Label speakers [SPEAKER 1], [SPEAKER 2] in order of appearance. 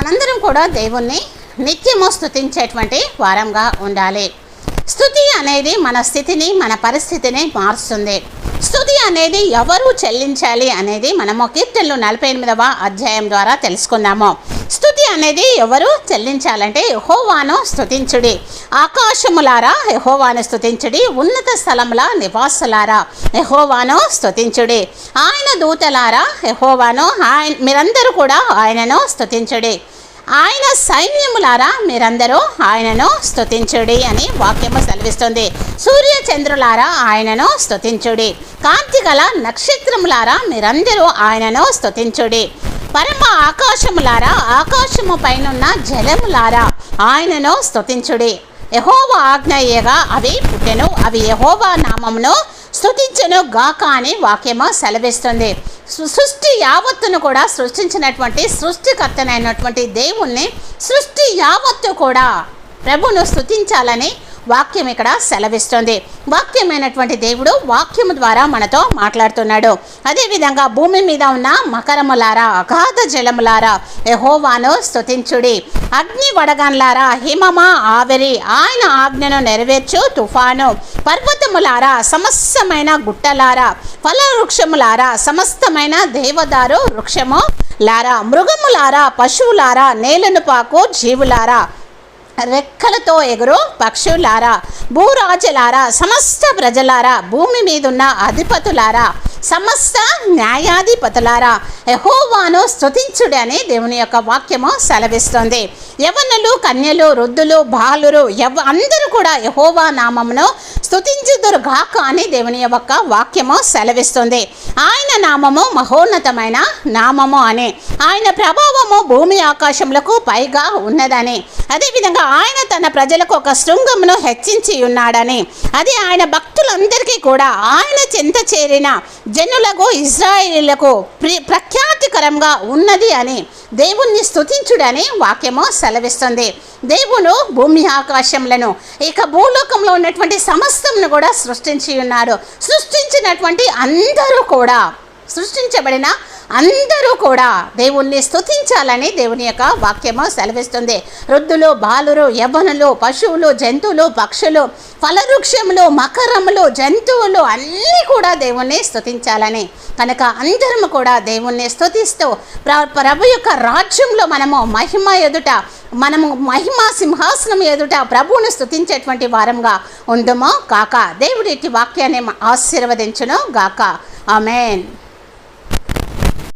[SPEAKER 1] మనందరం కూడా దేవుణ్ణి నిత్యము స్తుతించేటువంటి వారంగా ఉండాలి. స్తుతి అనేది మన స్థితిని, మన పరిస్థితిని మారుస్తుంది. స్తుతి అనేది ఎవరు చెల్లించాలి అనేది మనము కీర్తనలు 48వ అధ్యాయం ద్వారా తెలుసుకుందాము. స్తుతి అనేది ఎవరు చెల్లించాలంటే యెహోవాను స్తుతించుడి, ఆకాశములారా యెహోవాను స్తుతించుడి, ఉన్నత స్థలముల నివాసులారా యెహోవాను స్తుతించుడి, ఆయన దూతలారా యెహోవాను మీరందరూ కూడా ఆయనను స్తుతించుడి, ఆయన సైన్యములారా మీరందరూ ఆయనను స్తుతించుడి అని వాక్యము సెలవిస్తుంది. సూర్య చంద్రులారా ఆయనను స్తుతించుడి, కాంతి గల నక్షత్రములారా మీరందరూ ఆయనను స్తుతించుడి, పరమ ఆకాశములారా ఆకాశము పైనున్న జలములారా ఆయనను స్తుతించుడి. యెహోవా ఆజ్ఞయేగా అవి పుట్టెను, అవి యెహోవా నామమును స్తుతించును గాక అని వాక్యము సెలవిస్తుంది. సృష్టి యావత్తును కూడా సృష్టించినటువంటి సృష్టికర్తనైనటువంటి దేవుణ్ణి సృష్టి యావత్తు కూడా ప్రభును స్తుతించాలని వాక్యం ఇక్కడ సెలవిస్తుంది. వాక్యమైనటువంటి దేవుడు వాక్యము ద్వారా మనతో మాట్లాడుతున్నాడు. అదేవిధంగా భూమి మీద ఉన్న మకరములారా అగాధ జలములారా యెహోవాను స్తుతించుడి, అగ్ని వడగండ్లారా హిమమా ఆవిరి ఆయన ఆజ్ఞను నెరవేర్చు తుఫాను, పర్వతములారా సమస్తమైన గుట్టలారా ఫల వృక్షములారా సమస్తమైన దేవదారు వృక్షము లారా, మృగములారా పశువులారా నేలను పాకు జీవులారా రెక్కలతో ఎగురు పక్షులారా, భూరాజులారా సమస్త ప్రజలారా భూమి మీదున్న అధిపతులారా సమస్త న్యాయాధిపతులారా యెహోవాను స్తుతించుడి అని దేవుని యొక్క వాక్యము సెలవిస్తుంది. యవనులు, కన్యలు, వృద్ధులు, బాలురు అందరూ కూడా యెహోవా నామమును స్తుతించుదురు గాక అని దేవుని యొక్క వాక్యము సెలవిస్తుంది. ఆయన నామము మహోన్నతమైన నామము అని, ఆయన ప్రభావము భూమి ఆకాశములకు పైగా ఉన్నదని, అదేవిధంగా ఆయన తన ప్రజలకు ఒక శృంగమును హెచ్చించి ఉన్నాడని, అది ఆయన భక్తులందరికీ కూడా ఆయన చెంత చేరిన జనులకు ఇశ్రాయేలీయులకు ప్రఖ్యాతికరంగా ఉన్నది అని దేవుణ్ణి స్తుతించుడని వాక్యము సెలవిస్తుంది. దేవుడు భూమి ఆకాశములను ఇక భూలోకంలో ఉన్నటువంటి సమస్తమును కూడా సృష్టించి ఉన్నాడు. సృష్టించినటువంటి అందరూ కూడా సృష్టించబడిన అందరూ కూడా దేవుణ్ణి స్తుతించాలని దేవుని యొక్క వాక్యము సెలవిస్తుంది. వృద్ధులు, బాలురు, యవ్వనులు, పశువులు, జంతువులు, పక్షులు, ఫలవృక్షములు, మకరములు, జంతువులు అన్నీ కూడా దేవుణ్ణి స్తుతించాలని, కనుక అందరము కూడా దేవుణ్ణి స్తుతిస్తూ ప్రభు యొక్క రాజ్యంలో మనము మహిమా సింహాసనం ఎదుట ప్రభువును స్తుతించేటువంటి వారంగా ఉందుమో కాక. దేవుడి వాక్యాన్ని ఆశీర్వదించును గాక. ఆమేన్.